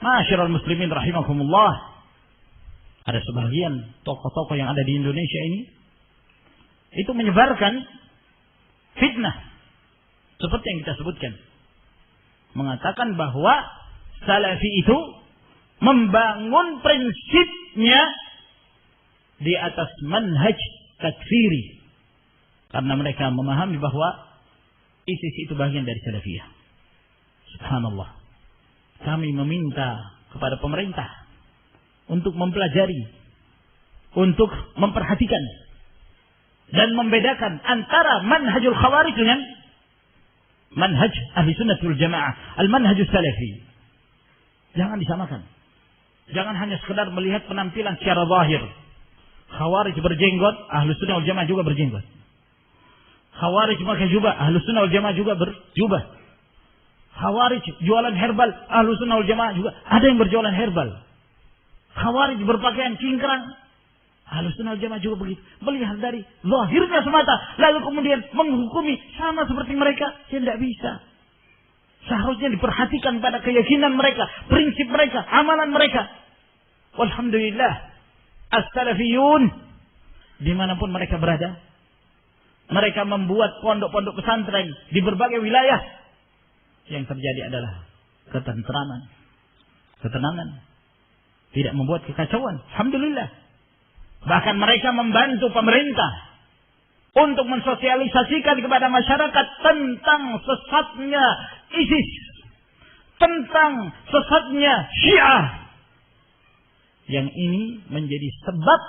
Ma'asyiral muslimin rahimakumullah, ada sebagian tokoh-tokoh yang ada di Indonesia ini itu menyebarkan fitnah seperti yang kita sebutkan, mengatakan bahwa salafi itu membangun prinsipnya di atas manhaj takfiri, karena mereka memahami bahwa ISIS itu bagian dari salafiyah. Subhanallah. Kami meminta kepada pemerintah untuk mempelajari, untuk memperhatikan dan membedakan antara manhajul khawarij dengan manhaj ahli sunnah wal jamaah, al-manhajus salafi. Jangan disamakan. Jangan hanya sekedar melihat penampilan secara zahir. Khawarij berjenggot, ahli sunnah wal jamaah juga berjenggot. Khawarij pakai jubah, ahli sunnah wal jamaah juga berjubah. Khawarij jualan herbal, ahli sunnah wal jamaah juga ada yang berjualan herbal. Khawarij berpakaian cingkrang, ahli sunnah wal jamaah juga begitu. Melihat dari zahirnya semata, lalu kemudian menghukumi sama seperti mereka, tidak bisa. Seharusnya diperhatikan pada keyakinan mereka, prinsip mereka, amalan mereka. Walhamdulillah, as-salafiyun dimanapun mereka berada, mereka membuat pondok-pondok pesantren di berbagai wilayah. Yang terjadi adalah ketentraman, ketenangan, tidak membuat kekacauan. Alhamdulillah. Bahkan mereka membantu pemerintah untuk mensosialisasikan kepada masyarakat tentang sesatnya ISIS, tentang sesatnya Syiah. Yang ini menjadi sebab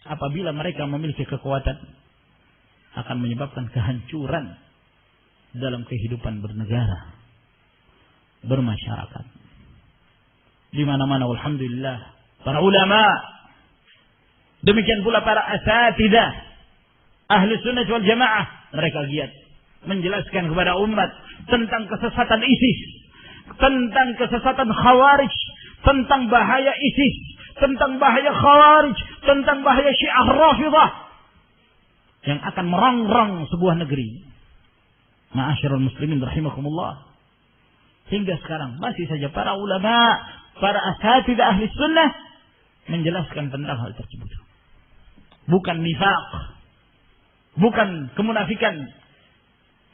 apabila mereka memiliki kekuatan akan menyebabkan kehancuran dalam kehidupan bernegara, bermasyarakat. Di mana-mana alhamdulillah para ulama, demikian pula para asatidzah ahli sunnah wal jamaah, mereka giat menjelaskan kepada umat tentang kesesatan ISIS, tentang kesesatan khawarij, tentang bahaya ISIS, tentang bahaya khawarij, tentang bahaya Syiah Rafidhah yang akan merongrong sebuah negeri. Ma'asyiral muslimin rahimakumullah. Hingga sekarang masih saja para ulama, para asatidzah ahli sunnah menjelaskan tentang hal tersebut. Bukan nifaq, bukan kemunafikan.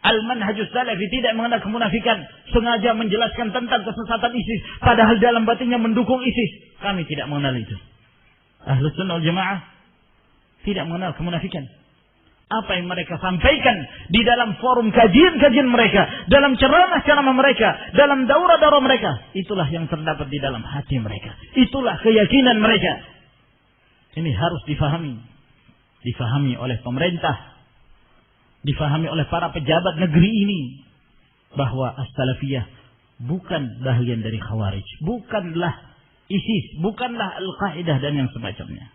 Al-manhajus salafi tidak mengenal kemunafikan, sengaja menjelaskan tentang kesesatan ISIS padahal dalam batinnya mendukung ISIS. Kami tidak mengenal itu. Ahlu sunnah wal jamaah tidak mengenal kemunafikan. Apa yang mereka sampaikan di dalam forum kajian-kajian mereka, dalam ceramah-ceramah mereka, dalam daurah-daurah mereka, itulah yang terdapat di dalam hati mereka. Itulah keyakinan mereka. Ini harus difahami. Difahami oleh pemerintah, difahami oleh para pejabat negeri ini, bahwa as-salafiyah bukan bagian dari khawarij, bukanlah ISIS, bukanlah Al-Qaeda dan yang semacamnya.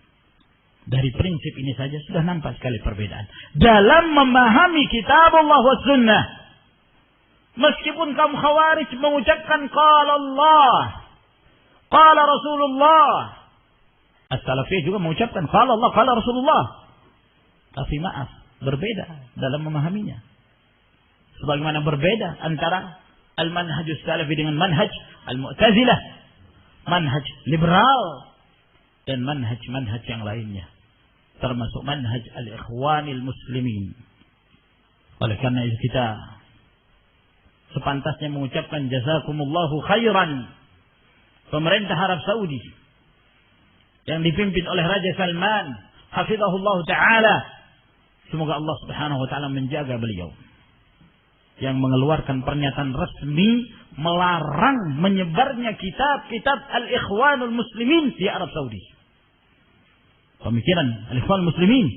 Dari prinsip ini saja sudah nampak sekali perbedaan dalam memahami kitab Allah wa sunnah. Meskipun kaum khawarij mengucapkan qala Allah, qala Rasulullah, as-salafiyah juga mengucapkan qala Allah, qala Rasulullah. Tapi maaf, berbeda dalam memahaminya. Sebagaimana berbeda antara al-manhajus salafi dengan manhaj al-mu'tazilah, manhaj liberal, dan manhaj-manhaj yang lainnya, termasuk manhaj al-ikhwanil muslimin. Oleh karena itu kita sepantasnya mengucapkan jazakumullahu khairan pemerintah Arab Saudi yang dipimpin oleh Raja Salman hafizahullah ta'ala. Semoga Allah subhanahu wa ta'ala menjaga beliau, yang mengeluarkan pernyataan resmi melarang menyebarnya kitab-kitab al-ikhwanul muslimin di Arab Saudi. Pemikiran al-ikhwanul muslimin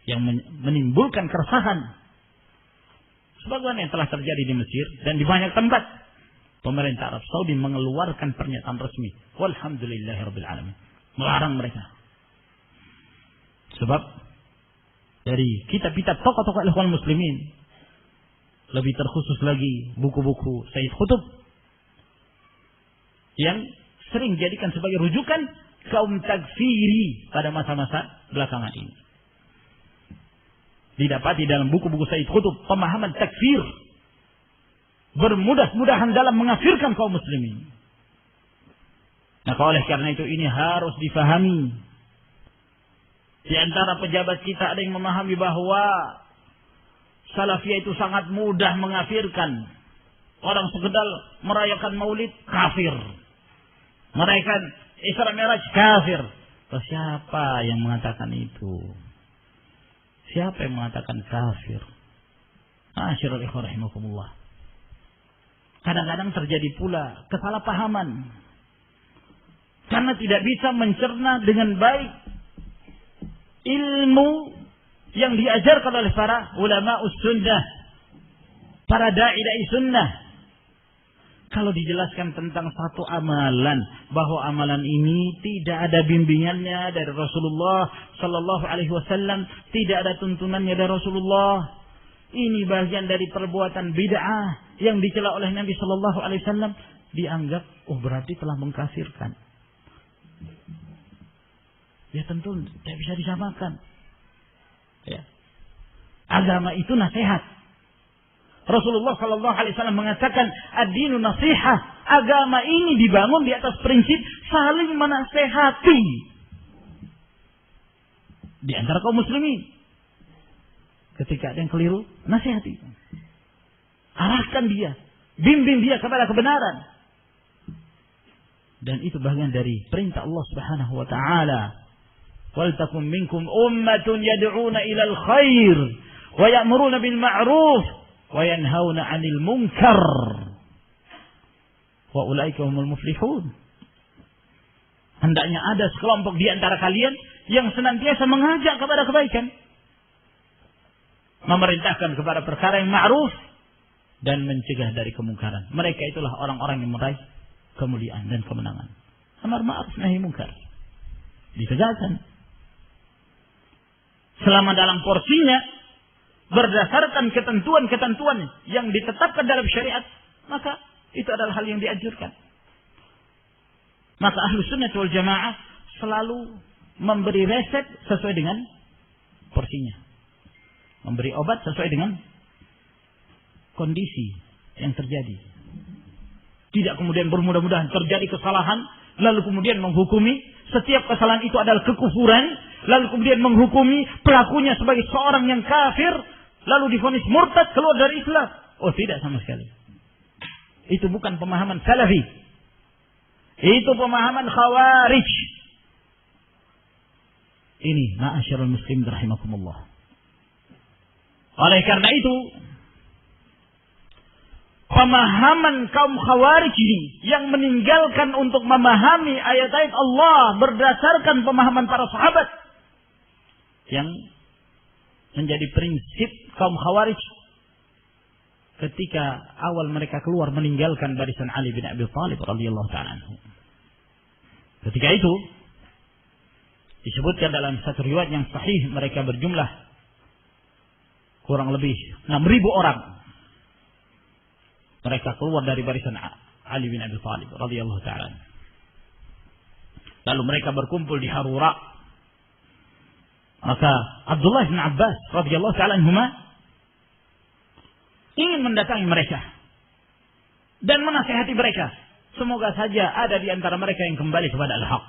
yang menimbulkan keresahan sebagaimana yang telah terjadi di Mesir dan di banyak tempat. Pemerintah Arab Saudi mengeluarkan pernyataan resmi, walhamdulillahirabbil alamin, melarang mereka. Sebab dari kitab-kitab tokoh-tokoh al-ikhwanul muslimin, lebih terkhusus lagi buku-buku Sayyid Qutb yang sering dijadikan sebagai rujukan kaum takfiri pada masa-masa belakangan ini. Didapati dalam buku-buku Sayyid Qutb pemahaman takfir bermudah-mudahan dalam mengafirkan kaum muslimin. Maka oleh karena itu ini harus difahami. Di antara pejabat kita ada yang memahami bahwa Salafiyah itu sangat mudah mengafirkan. Orang sekedar merayakan Maulid kafir. Merayakan Isra Mi'raj kafir. Terus siapa yang mengatakan itu? Siapa yang mengatakan kafir? Ma'asyiral ikhwan rahimakumullah. Kadang-kadang terjadi pula kesalahpahaman. Karena tidak bisa mencerna dengan baik ilmu yang diajarkan oleh para ulama sunnah, para da'i sunnah. Kalau dijelaskan tentang satu amalan, bahwa amalan ini tidak ada bimbingannya dari Rasulullah Sallallahu Alaihi Wasallam, tidak ada tuntunannya dari Rasulullah, ini bagian dari perbuatan bid'ah yang dicela oleh Nabi Sallallahu Alaihi Wasallam, dianggap berarti telah mengkafirkan. Ya tentu tidak bisa disamakan. Ya. Agama itu nasihat. Rasulullah Sallallahu Alaihi Wasallam mengatakan, ad-dinu nasihah. Agama ini dibangun di atas prinsip saling menasehati di antara kaum muslimin. Ketika ada yang keliru, nasihati, arahkan dia, bimbing dia kepada kebenaran. Dan itu bagian dari perintah Allah Subhanahu Wa Taala. Wal takum minkum ummatun yad'una ila al-khair wa ya'muruna bil ma'ruf wa yanhauna 'anil munkar wa ulaika humul muflihun. Hendaknya ada sekelompok di antara kalian yang senantiasa mengajak kepada kebaikan, memerintahkan kepada perkara yang ma'ruf dan mencegah dari kemungkaran. Mereka itulah orang-orang yang meraih kemuliaan dan kemenangan. Amar ma'ruf nahi munkar ditegakkan selama dalam porsinya, berdasarkan ketentuan-ketentuan yang ditetapkan dalam syariat, maka itu adalah hal yang dianjurkan. Maka Ahlus Sunnah wal Jamaah selalu memberi resep sesuai dengan porsinya, memberi obat sesuai dengan kondisi yang terjadi. Tidak kemudian bermudah-mudahan terjadi kesalahan, lalu kemudian menghukumi setiap kesalahan itu adalah kekufuran, lalu kemudian menghukumi pelakunya sebagai seorang yang kafir, lalu divonis murtad keluar dari Islam. Oh, tidak sama sekali. Itu bukan pemahaman Salafi. Itu pemahaman Khawarij. Ini ma'asyiral muslimin rahimakumullah. Oleh karena itu, pemahaman kaum Khawarij ini yang meninggalkan untuk memahami ayat-ayat Allah berdasarkan pemahaman para sahabat, yang menjadi prinsip kaum Khawarij ketika awal mereka keluar meninggalkan barisan Ali bin Abi Thalib radhiyallahu ta'ala anhu. Ketika itu disebutkan dalam satu riwayat yang sahih, mereka berjumlah kurang lebih 6.000 orang. Mereka keluar dari barisan Ali bin Abi Thalib radhiyallahu ta'ala. Lalu mereka berkumpul di Harura. Maka Abdullah bin Abbas radhiyallahu ta'ala anhuma ingin mendatangi mereka dan menasihati mereka. Semoga saja ada di antara mereka yang kembali kepada al-haq.